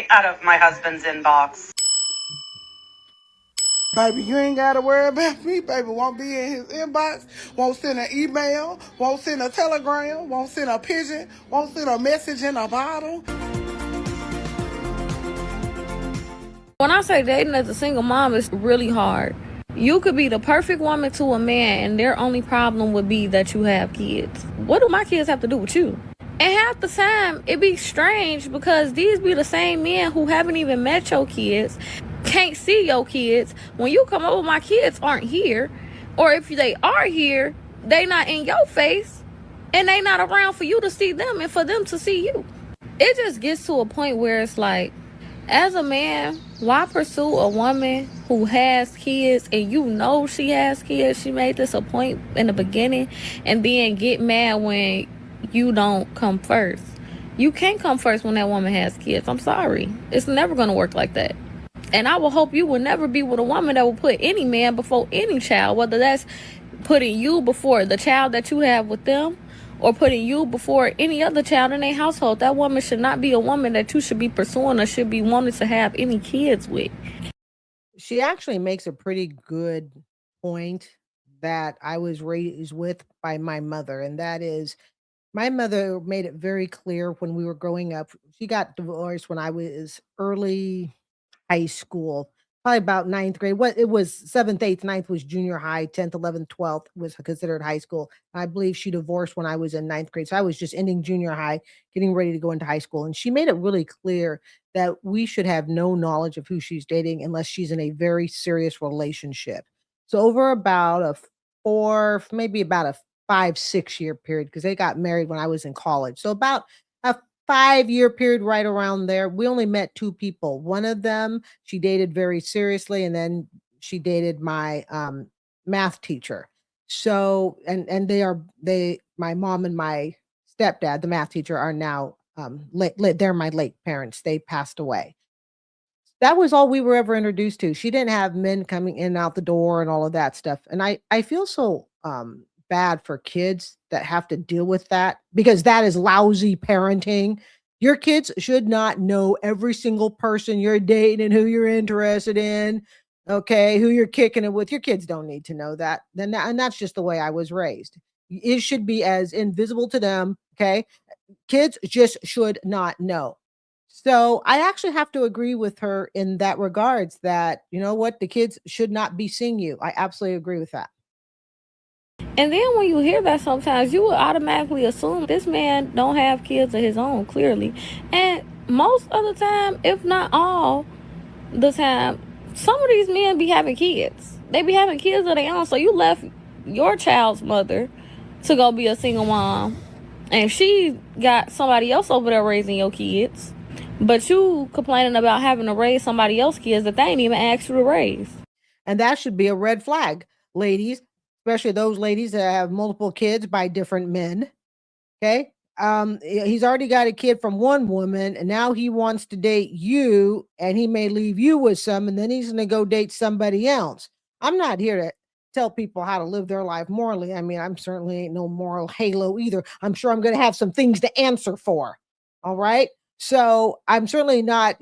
stay out of my husband's inbox. Baby, you ain't got to worry about me. Baby won't be in his inbox, won't send an email, won't send a telegram, won't send a pigeon, won't send a message in a bottle. When I say dating as a single mom, it's really hard. You could be the perfect woman to a man, and their only problem would be that you have kids. What do my kids have to do with you? And half the time, it be strange because these be the same men who haven't even met your kids, can't see your kids. When you come over, my kids aren't here. Or if they are here, they not in your face. And they not around for you to see them and for them to see you. It just gets to a point where it's like, as a man, why pursue a woman who has kids and you know she has kids? She made this a point in the beginning, and then get mad when you don't come first. You can't come first when that woman has kids. I'm sorry. It's never going to work like that. And I will hope you will never be with a woman that will put any man before any child, whether that's putting you before the child that you have with them or putting you before any other child in their household. That woman should not be a woman that you should be pursuing or should be wanting to have any kids with. She actually makes a pretty good point that I was raised with by my mother, and that is my mother made it very clear when we were growing up. She got divorced when I was early high school, probably about ninth grade. What it was seventh, eighth, ninth was junior high, 10th, 11th, 12th was considered high school. I believe she divorced when I was in ninth grade. So I was just ending junior high, getting ready to go into high school. And she made it really clear that we should have no knowledge of who she's dating unless she's in a very serious relationship. So over about a four, maybe about a 5, 6 year period, because they got married when I was in college. So about a 5 year period right around there. We only met two people. One of them she dated very seriously, and then she dated my math teacher. So and they my mom and my stepdad, the math teacher, are now they're my late parents. They passed away. That was all we were ever introduced to. She didn't have men coming in and out the door and all of that stuff. And I feel so bad for kids that have to deal with that because that is lousy parenting. Your kids should not know every single person you're dating and who you're interested in, okay, who you're kicking it with. Your kids don't need to know that. And that's just the way I was raised. It should be as invisible to them, okay? Kids just should not know. So I actually have to agree with her in that regards that, you know what, the kids should not be seeing you. I absolutely agree with that. And then when you hear that, sometimes you will automatically assume this man don't have kids of his own, clearly. And most of the time, if not all the time, some of these men be having kids. They be having kids of their own. So you left your child's mother to go be a single mom, and she got somebody else over there raising your kids, but you complaining about having to raise somebody else's kids that they ain't even asked you to raise. And that should be a red flag, ladies, especially those ladies that have multiple kids by different men. Okay. He's already got a kid from one woman, and now he wants to date you, and he may leave you with some, and then he's going to go date somebody else. I'm not here to tell people how to live their life morally. I mean, I'm certainly ain't no moral halo either. I'm sure I'm going to have some things to answer for. All right. So I'm certainly not,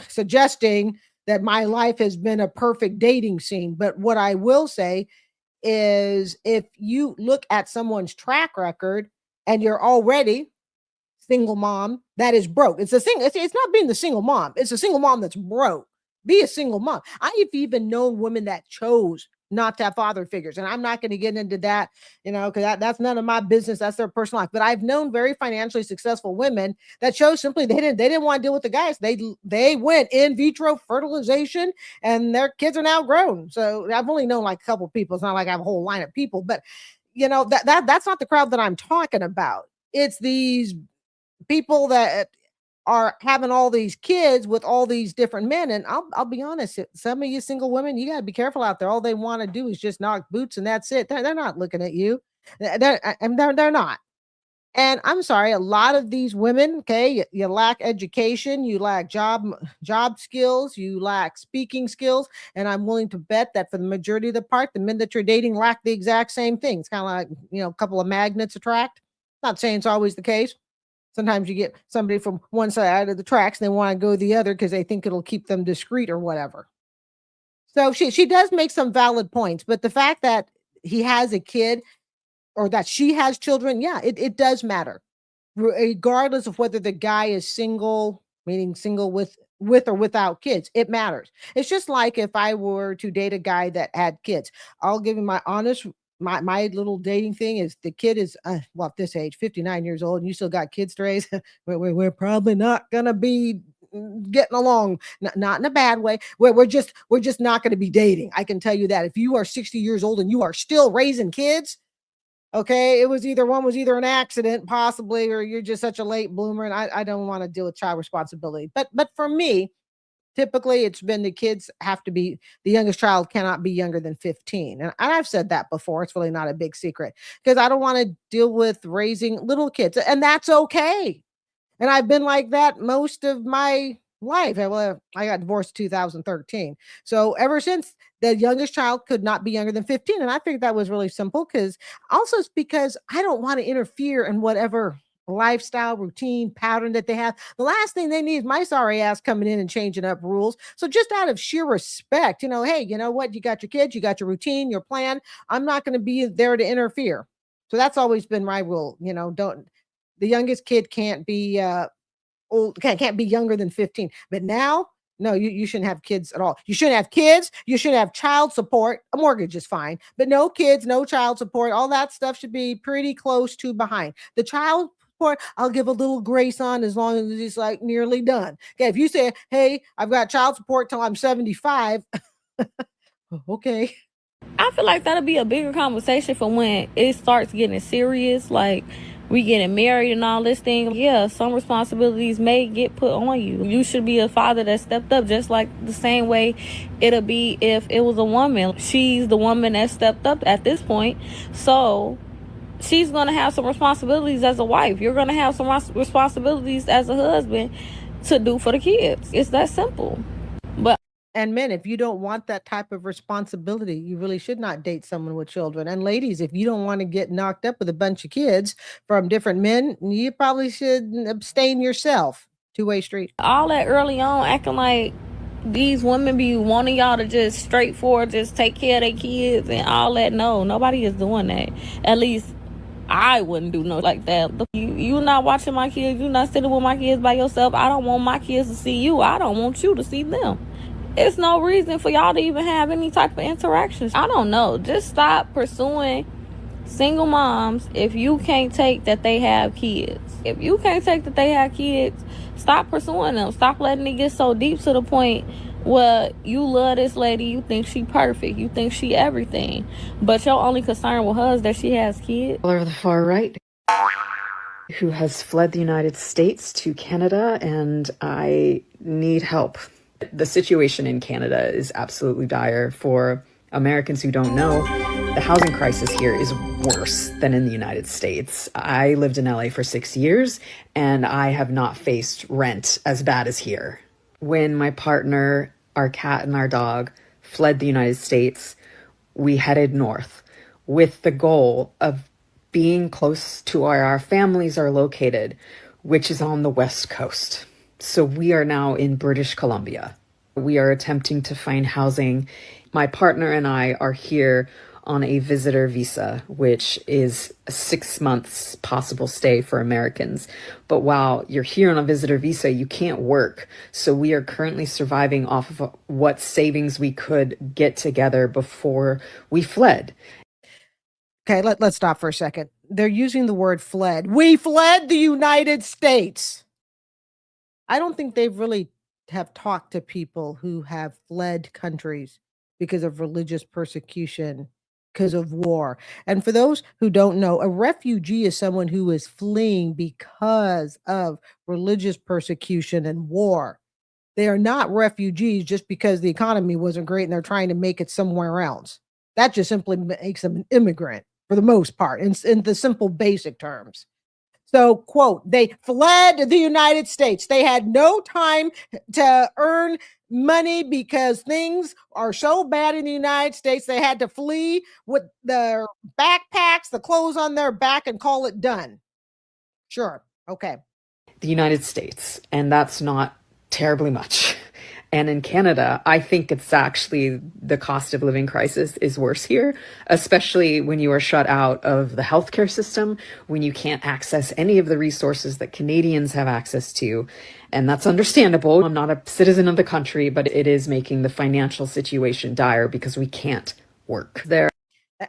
suggesting that my life has been a perfect dating scene. But what I will say is if you look at someone's track record and you're already single mom that is broke. It's not being the single mom. It's a single mom that's broke. Be a single mom. I've even known women that chose not to have father figures. And I'm not going to get into that, because that's none of my business. That's their personal life. But I've known very financially successful women that chose simply they didn't want to deal with the guys. They went in vitro fertilization, and their kids are now grown. So I've only known like a couple of people. It's not like I have a whole line of people, but that's not the crowd that I'm talking about. It's these people that are having all these kids with all these different men. And I'll be honest, some of you single women, you got to be careful out there. All they want to do is just knock boots and that's it. They're not looking at you. They're not. And I'm sorry, a lot of these women, okay, you lack education, you lack job skills, you lack speaking skills, and I'm willing to bet that for the majority of the part, the men that you're dating lack the exact same thing. It's kind of like, a couple of magnets attract. Not saying it's always the case, Sometimes you get somebody from one side of the tracks and they want to go the other because they think it'll keep them discreet or whatever. So she does make some valid points, but the fact that he has a kid or that she has children, yeah, it does matter. Regardless of whether the guy is single, meaning single with or without kids, it matters. It's just like if I were to date a guy that had kids. I'll give you my honest my little dating thing is the kid is well at this age 59 years old and you still got kids to raise. We're probably not gonna be getting along, not in a bad way. We're just not going to be dating. I can tell you that. If you are 60 years old and you are still raising kids, okay, it was either an accident possibly, or you're just such a late bloomer, and I don't want to deal with child responsibility. But for me, typically it's been the kids have to be the youngest child cannot be younger than 15. And I've said that before. It's really not a big secret because I don't want to deal with raising little kids, and that's okay. And I've been like that most of my life. Well, I got divorced in 2013. So ever since, the youngest child could not be younger than 15. And I figured that was really simple because also it's because I don't want to interfere in whatever lifestyle, routine, pattern that they have. The last thing they need is my sorry ass coming in and changing up rules. So just out of sheer respect, hey, you know what? You got your kids, you got your routine, your plan. I'm not going to be there to interfere. So that's always been my rule. Don't the youngest kid can't be old, can't be younger than 15. But now, no, you shouldn't have kids at all. You shouldn't have kids. You should have child support. A mortgage is fine, but no kids, no child support. All that stuff should be pretty close to behind. The child support, I'll give a little grace on as long as it's like nearly done. Okay, if you say, hey, I've got child support till I'm 75, okay. I feel like that'll be a bigger conversation for when it starts getting serious, like we getting married and all this thing. Yeah, some responsibilities may get put on you. You should be a father that stepped up, just like the same way it'll be if it was a woman. She's the woman that stepped up at this point, so she's gonna have some responsibilities as a wife. You're gonna have some responsibilities as a husband to do for the kids. It's that simple. But And men, if you don't want that type of responsibility, you really should not date someone with children. And ladies, if you don't want to get knocked up with a bunch of kids from different men, you probably should abstain yourself. Two-way street. all that early on acting like these women be wanting y'all to just straightforward just take care of their kids and all that. No, nobody is doing that. At least I wouldn't do no like that. You not watching my kids. You not sitting with my kids by yourself. I don't want my kids to see you. I don't want you to see them. It's no reason for y'all to even have any type of interactions. I don't know. Just stop pursuing single moms if you can't take that they have kids. If you can't take that they have kids, stop pursuing them. Stop letting it get so deep to the point where you love this lady, you think she perfect, you think she everything, but your only concern with her is that she has kids. Of the far right who has fled the United States to Canada, and I need help. The situation in Canada is absolutely dire. For Americans who don't know, the housing crisis here is worse than in the United States. I lived in LA for 6 years, and I have not faced rent as bad as here. When my partner, our cat, and our dog fled the United States, we headed north with the goal of being close to where our families are located, which is on the West Coast. So we are now in British Columbia. We are attempting to find housing. My partner and I are here on a visitor visa, which is a 6 months possible stay for Americans. But while you're here on a visitor visa, you can't work. So we are currently surviving off of what savings we could get together before we fled. Okay, let's stop for a second. They're using the word fled. We fled the United States. I don't think they've really have talked to people who have fled countries because of religious persecution, because of war. And for those who don't know, a refugee is someone who is fleeing because of religious persecution and war. They are not refugees just because the economy wasn't great and they're trying to make it somewhere else. That just simply makes them an immigrant for the most part, in the simple basic terms. So, quote, they fled the United States. They had no time to earn money because things are so bad in the United States. They had to flee with their backpacks, the clothes on their back, and call it done. Sure. Okay. the United States, and that's not terribly much. And in Canada, I think it's actually the cost of living crisis is worse here, especially when you are shut out of the healthcare system, when you can't access any of the resources that Canadians have access to. And that's understandable. I'm not a citizen of the country, but it is making the financial situation dire because we can't work there.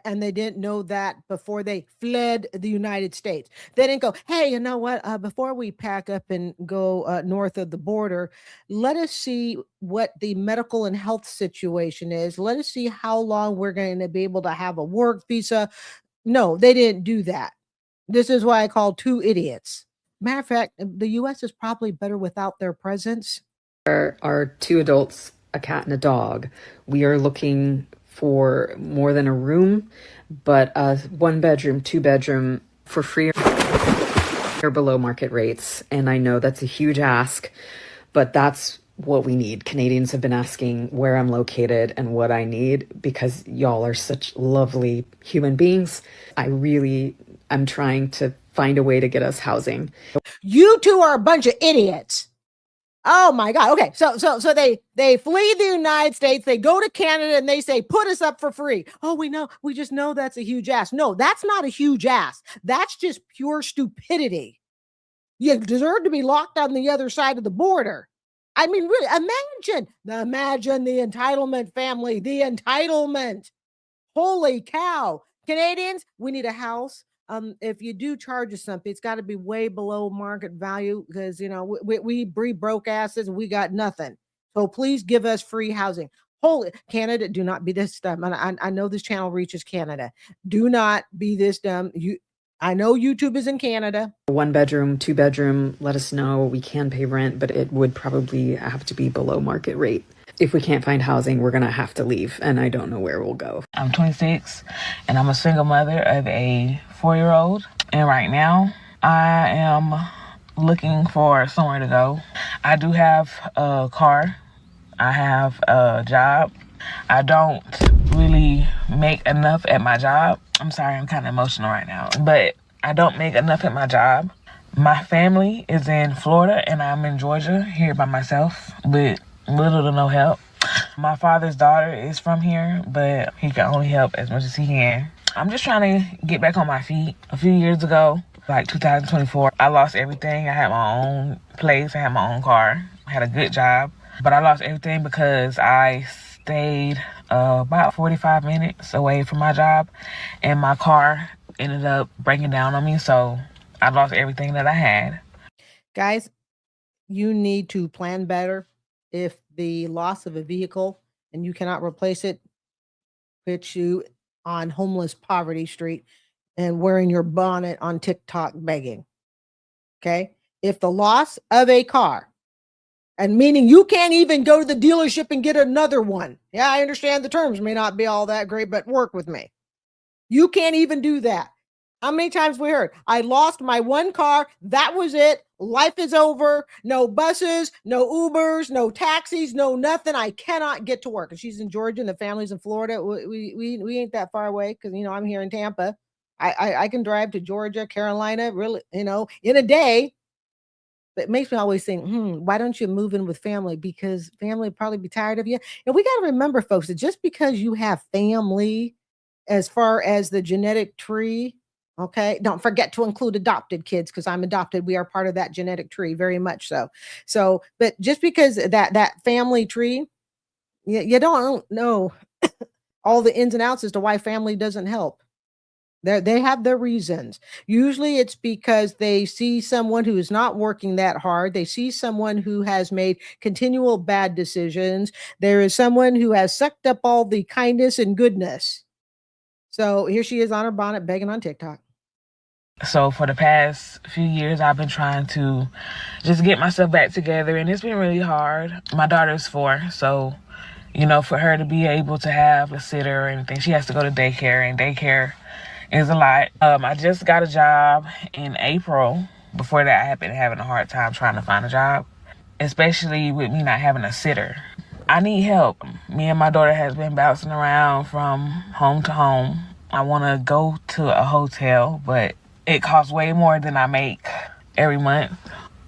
And they didn't know that before they fled the United States. They didn't go, hey, you know what? Before we pack up and go north of the border, let us see what the medical and health situation is. Let us see how long we're going to be able to have a work visa. No, they didn't do that. This is why I call two idiots. Matter of fact, the U.S. is probably better without their presence. There are two adults, a cat and a dog. We are looking for more than a room, but a 1-bedroom, 2-bedroom for free or below market rates. And I know that's a huge ask, but that's what we need. Canadians have been asking where I'm located and what I need because y'all are such lovely human beings. I'm trying to find a way to get us housing. You two are a bunch of idiots. Oh my God. Okay. So they flee the United States. They go to Canada and they say, put us up for free. Oh, we just know that's a huge ask. No, that's not a huge ask. That's just pure stupidity. You deserve to be locked on the other side of the border. I mean, really, imagine the entitlement family, the entitlement. Holy cow. Canadians, we need a house. If you do charge us something, it's got to be way below market value because, you know, we broke asses and we got nothing. So please give us free housing. Holy Canada, do not be this dumb. And I know this channel reaches Canada. Do not be this dumb. I know YouTube is in Canada. 1-bedroom, 2-bedroom, let us know. We can pay rent, but it would probably have to be below market rate. If we can't find housing, we're going to have to leave, and I don't know where we'll go. I'm 26, and I'm a single mother of a 4-year-old. And right now, I am looking for somewhere to go. I do have a car. I have a job. I don't really make enough at my job. I'm sorry, I'm kind of emotional right now. But I don't make enough at my job. My family is in Florida, and I'm in Georgia here by myself with little to no help. My father's daughter is from here, but he can only help as much as he can. I'm just trying to get back on my feet. A few years ago, like 2024, I lost everything. I had my own place. I had my own car. I had a good job. But I lost everything because I stayed about 45 minutes away from my job, and my car ended up breaking down on me. So I lost everything that I had. Guys, you need to plan better. If the loss of a vehicle and you cannot replace it puts you on homeless poverty street and wearing your bonnet on TikTok begging. Okay. If the loss of a car, and meaning you can't even go to the dealership and get another one. Yeah, I understand the terms may not be all that great, but work with me. You can't even do that. How many times we heard, I lost my one car. That was it. Life is over. No buses, no Ubers, no taxis, no nothing. I cannot get to work. And she's in Georgia and the family's in Florida. We ain't that far away because, you know, I'm here in Tampa. I can drive to Georgia, Carolina, really, you know, in a day. But it makes me always think, why don't you move in with family? Because family would probably be tired of you. And we got to remember, folks, that just because you have family as far as the genetic tree, okay, don't forget to include adopted kids because I'm adopted. We are part of that genetic tree, very much so. So, but just because that family tree, you don't know all the ins and outs as to why family doesn't help. They have their reasons. Usually it's because they see someone who is not working that hard. They see someone who has made continual bad decisions. There is someone who has sucked up all the kindness and goodness. So here she is on her bonnet begging on TikTok. So for the past few years, I've been trying to just get myself back together, and it's been really hard. My daughter's 4, so, you know, for her to be able to have a sitter or anything, she has to go to daycare, and daycare is a lot. I just got a job in April. Before that, I had been having a hard time trying to find a job, especially with me not having a sitter. I need help. Me and my daughter has been bouncing around from home to home. I want to go to a hotel, but it costs way more than I make every month.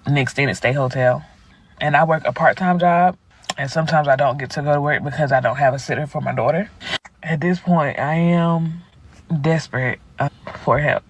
an extended stay hotel. And I work a part-time job, and sometimes I don't get to go to work because I don't have a sitter for my daughter. At this point, I am desperate for help.